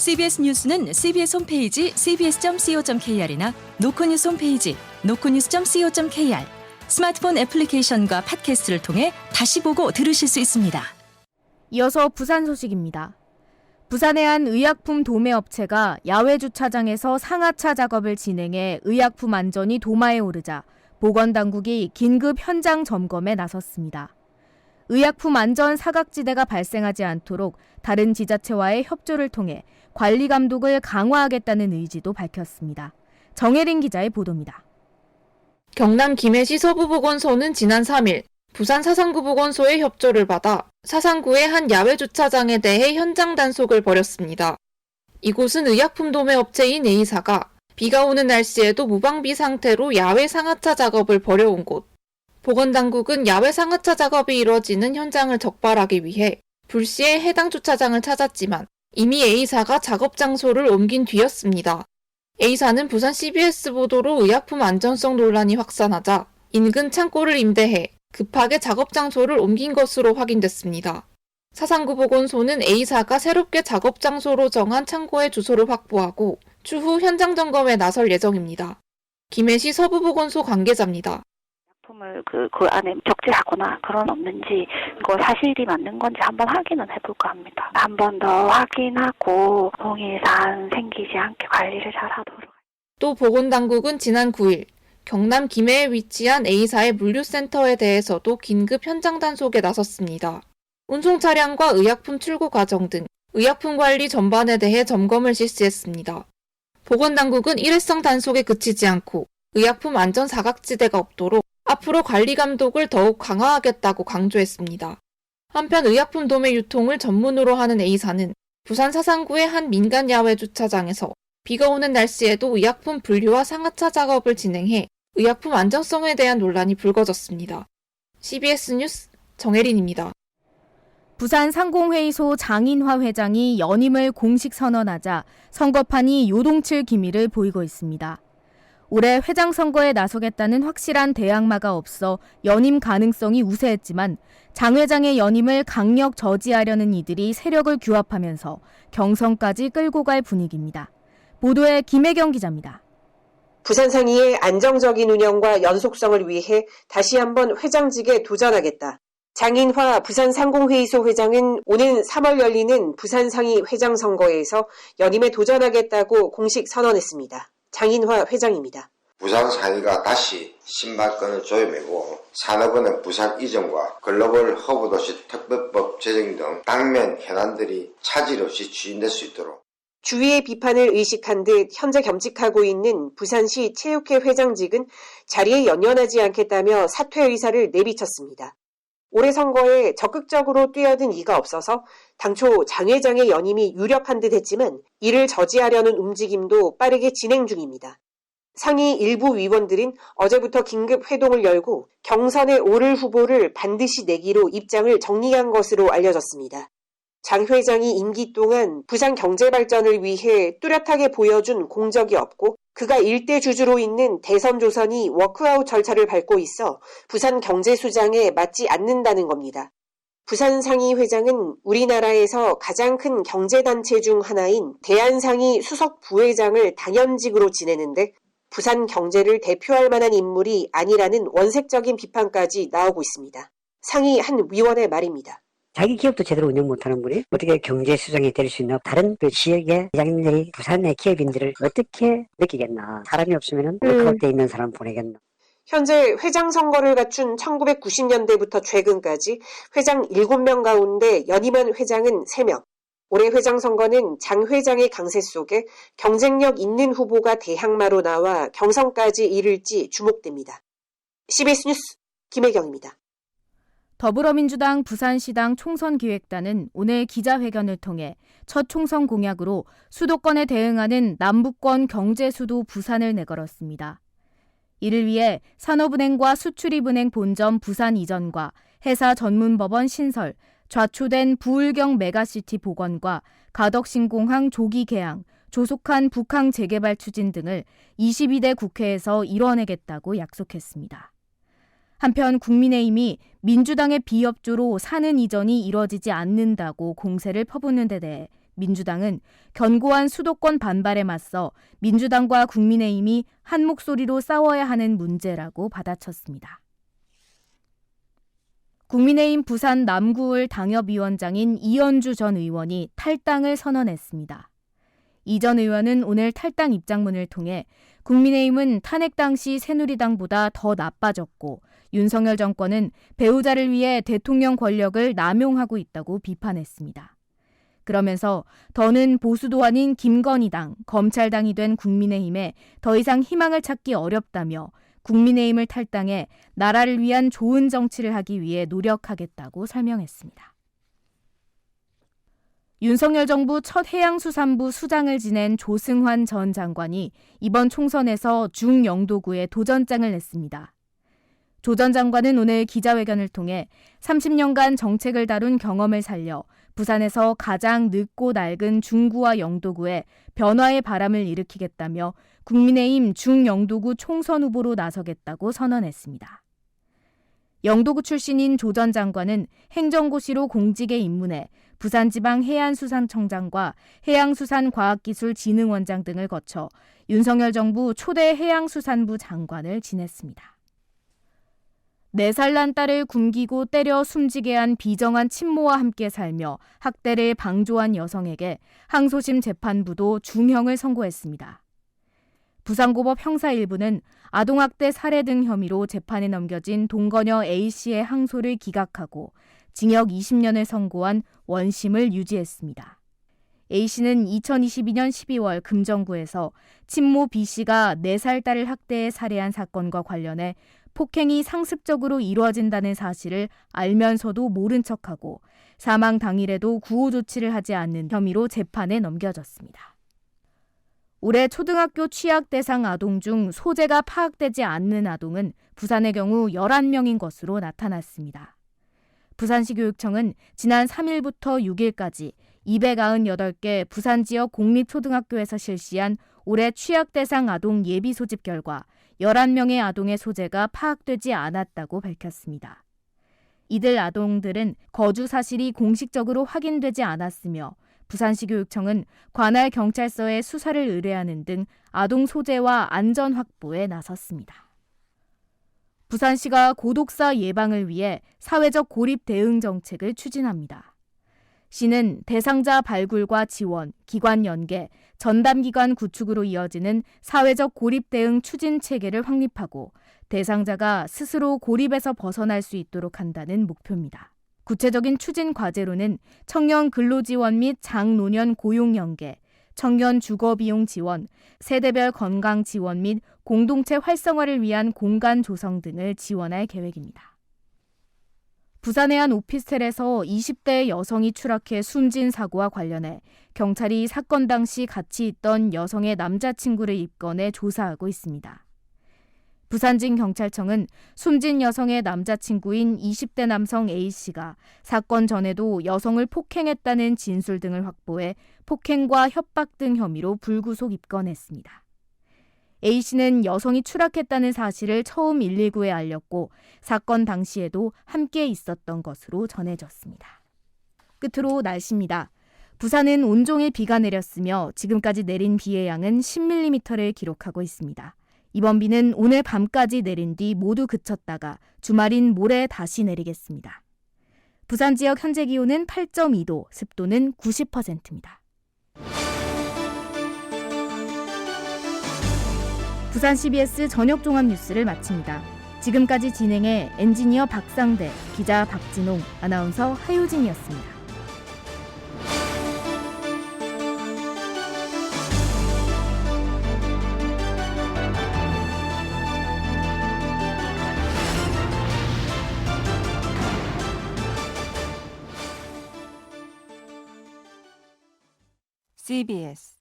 CBS 뉴스는 CBS 홈페이지 cbs.co.kr이나 노코뉴스 홈페이지 노코뉴스.co.kr, 스마트폰 애플리케이션과 팟캐스트를 통해 다시 보고 들으실 수 있습니다. 이어서 부산 소식입니다. 부산의 한 의약품 도매업체가 야외 주차장에서 상하차 작업을 진행해 의약품 안전이 도마에 오르자 보건당국이 긴급 현장 점검에 나섰습니다. 의약품 안전 사각지대가 발생하지 않도록 다른 지자체와의 협조를 통해 관리 감독을 강화하겠다는 의지도 밝혔습니다. 정혜린 기자의 보도입니다. 경남 김해시 서부보건소는 지난 3일 부산 사상구 보건소의 협조를 받아 사상구의 한 야외 주차장에 대해 현장 단속을 벌였습니다. 이곳은 의약품 도매업체인 A사가 비가 오는 날씨에도 무방비 상태로 야외 상하차 작업을 벌여온 곳. 보건당국은 야외 상하차 작업이 이뤄지는 현장을 적발하기 위해 불시에 해당 주차장을 찾았지만 이미 A사가 작업 장소를 옮긴 뒤였습니다. A사는 부산 CBS 보도로 의약품 안전성 논란이 확산하자 인근 창고를 임대해 급하게 작업 장소를 옮긴 것으로 확인됐습니다. 사상구 보건소는 A사가 새롭게 작업 장소로 정한 창고의 주소를 확보하고 추후 현장 점검에 나설 예정입니다. 김해시 서부보건소 관계자입니다. 제품을 그 안에 적재하거나 그런 없는지 이거 사실이 맞는 건지 한번 확인은 해볼까 합니다. 한 번 더 확인하고 동일 사안 생기지 않게 관리를 잘 하도록. 또 보건당국은 지난 9일 경남 김해에 위치한 A사의 물류센터에 대해서도 긴급 현장 단속에 나섰습니다. 운송 차량과 의약품 출고 과정 등 의약품 관리 전반에 대해 점검을 실시했습니다. 보건당국은 일회성 단속에 그치지 않고 의약품 안전 사각지대가 없도록 앞으로 관리 감독을 더욱 강화하겠다고 강조했습니다. 한편 의약품 도매 유통을 전문으로 하는 A사는 부산 사상구의 한 민간 야외 주차장에서 비가 오는 날씨에도 의약품 분류와 상하차 작업을 진행해 의약품 안전성에 대한 논란이 불거졌습니다. CBS 뉴스 정혜린입니다. 부산 상공회의소 장인화 회장이 연임을 공식 선언하자 선거판이 요동칠 기미를 보이고 있습니다. 올해 회장 선거에 나서겠다는 확실한 대항마가 없어 연임 가능성이 우세했지만 장 회장의 연임을 강력 저지하려는 이들이 세력을 규합하면서 경선까지 끌고 갈 분위기입니다. 보도에 김혜경 기자입니다. 부산상의의 안정적인 운영과 연속성을 위해 다시 한번 회장직에 도전하겠다. 장인화 부산상공회의소 회장은 오는 3월 열리는 부산상의 회장 선거에서 연임에 도전하겠다고 공식 선언했습니다. 장인화 회장입니다. 부산상의가 다시 신발끈을 조여매고 산업은행 부산 이전과 글로벌 허브도시 특별법 제정 등 당면 현안들이 차질 없이 추진될 수 있도록 주위의 비판을 의식한 듯 현재 겸직하고 있는 부산시 체육회 회장직은 자리에 연연하지 않겠다며 사퇴 의사를 내비쳤습니다. 올해 선거에 적극적으로 뛰어든 이가 없어서 당초 장 회장의 연임이 유력한 듯 했지만 이를 저지하려는 움직임도 빠르게 진행 중입니다. 상위 일부 위원들은 어제부터 긴급 회동을 열고 경선에 오를 후보를 반드시 내기로 입장을 정리한 것으로 알려졌습니다. 장 회장이 임기 동안 부산 경제 발전을 위해 뚜렷하게 보여준 공적이 없고 그가 일대 주주로 있는 대선 조선이 워크아웃 절차를 밟고 있어 부산 경제 수장에 맞지 않는다는 겁니다. 부산상의 회장은 우리나라에서 가장 큰 경제단체 중 하나인 대한상의 수석 부회장을 당연직으로 지내는데 부산 경제를 대표할 만한 인물이 아니라는 원색적인 비판까지 나오고 있습니다. 상의 한 위원의 말입니다. 자기 기업도 제대로 운영 못하는 분이 어떻게 경제수장이 될 수 있나. 다른 그 지역의 회장님들이 부산의 기업인들을 어떻게 느끼겠나. 사람이 없으면 워크아웃돼 있는 사람 보내겠나. 현재 회장 선거를 갖춘 1990년대부터 최근까지 회장 7명 가운데 연임한 회장은 3명. 올해 회장 선거는 장 회장의 강세 속에 경쟁력 있는 후보가 대항마로 나와 경선까지 이를지 주목됩니다. CBS 뉴스 김혜경입니다. 더불어민주당 부산시당 총선기획단은 오늘 기자회견을 통해 첫 총선 공약으로 수도권에 대응하는 남부권 경제수도 부산을 내걸었습니다. 이를 위해 산업은행과 수출입은행 본점 부산 이전과 해사전문법원 신설, 좌초된 부울경 메가시티 복원과 가덕신공항 조기 개항, 조속한 북항 재개발 추진 등을 22대 국회에서 이뤄내겠다고 약속했습니다. 한편 국민의힘이 민주당의 비협조로 사는 이전이 이뤄지지 않는다고 공세를 퍼붓는 데 대해 민주당은 견고한 수도권 반발에 맞서 민주당과 국민의힘이 한 목소리로 싸워야 하는 문제라고 받아쳤습니다. 국민의힘 부산 남구을 당협위원장인 이현주 전 의원이 탈당을 선언했습니다. 이 전 의원은 오늘 탈당 입장문을 통해 국민의힘은 탄핵 당시 새누리당보다 더 나빠졌고 윤석열 정권은 배우자를 위해 대통령 권력을 남용하고 있다고 비판했습니다. 그러면서 더는 보수도 아닌 김건희당, 검찰당이 된 국민의힘에 더 이상 희망을 찾기 어렵다며 국민의힘을 탈당해 나라를 위한 좋은 정치를 하기 위해 노력하겠다고 설명했습니다. 윤석열 정부 첫 해양수산부 수장을 지낸 조승환 전 장관이 이번 총선에서 중영도구에 도전장을 냈습니다. 조 전 장관은 오늘 기자회견을 통해 30년간 정책을 다룬 경험을 살려 부산에서 가장 늦고 낡은 중구와 영도구에 변화의 바람을 일으키겠다며 국민의힘 중영도구 총선 후보로 나서겠다고 선언했습니다. 영도구 출신인 조 전 장관은 행정고시로 공직에 입문해 부산지방해안수산청장과 해양수산과학기술진흥원장 등을 거쳐 윤석열 정부 초대 해양수산부 장관을 지냈습니다. 4살 난 딸을 굶기고 때려 숨지게 한 비정한 친모와 함께 살며 학대를 방조한 여성에게 항소심 재판부도 중형을 선고했습니다. 부산고법 형사 1부는 아동학대 살해 등 혐의로 재판에 넘겨진 동거녀 A씨의 항소를 기각하고 징역 20년을 선고한 원심을 유지했습니다. A씨는 2022년 12월 금정구에서 친모 B씨가 4살 딸을 학대해 살해한 사건과 관련해 폭행이 상습적으로 이루어진다는 사실을 알면서도 모른 척하고 사망 당일에도 구호 조치를 하지 않는 혐의로 재판에 넘겨졌습니다. 올해 초등학교 취약 대상 아동 중 소재가 파악되지 않는 아동은 부산의 경우 11명인 것으로 나타났습니다. 부산시 교육청은 지난 3일부터 6일까지 298개 부산 지역 공립초등학교에서 실시한 올해 취약 대상 아동 예비 소집 결과 11명의 아동의 소재가 파악되지 않았다고 밝혔습니다. 이들 아동들은 거주 사실이 공식적으로 확인되지 않았으며 부산시 교육청은 관할 경찰서에 수사를 의뢰하는 등 아동 소재와 안전 확보에 나섰습니다. 부산시가 고독사 예방을 위해 사회적 고립 대응 정책을 추진합니다. 시는 대상자 발굴과 지원, 기관 연계, 전담기관 구축으로 이어지는 사회적 고립 대응 추진 체계를 확립하고 대상자가 스스로 고립에서 벗어날 수 있도록 한다는 목표입니다. 구체적인 추진 과제로는 청년 근로지원 및 장노년 고용 연계, 청년 주거비용 지원, 세대별 건강 지원 및 공동체 활성화를 위한 공간 조성 등을 지원할 계획입니다. 부산의 한 오피스텔에서 20대 여성이 추락해 숨진 사고와 관련해 경찰이 사건 당시 같이 있던 여성의 남자친구를 입건해 조사하고 있습니다. 부산진경찰청은 숨진 여성의 남자친구인 20대 남성 A씨가 사건 전에도 여성을 폭행했다는 진술 등을 확보해 폭행과 협박 등 혐의로 불구속 입건했습니다. A씨는 여성이 추락했다는 사실을 처음 119에 알렸고 사건 당시에도 함께 있었던 것으로 전해졌습니다. 끝으로 날씨입니다. 부산은 온종일 비가 내렸으며 지금까지 내린 비의 양은 10mm를 기록하고 있습니다. 이번 비는 오늘 밤까지 내린 뒤 모두 그쳤다가 주말인 모레 다시 내리겠습니다. 부산 지역 현재 기온은 8.2도, 습도는 90%입니다. 부산 CBS 저녁 종합 뉴스를 마칩니다. 지금까지 진행해 엔지니어 박상대, 기자 박진홍, 아나운서 하효진이었습니다. CBS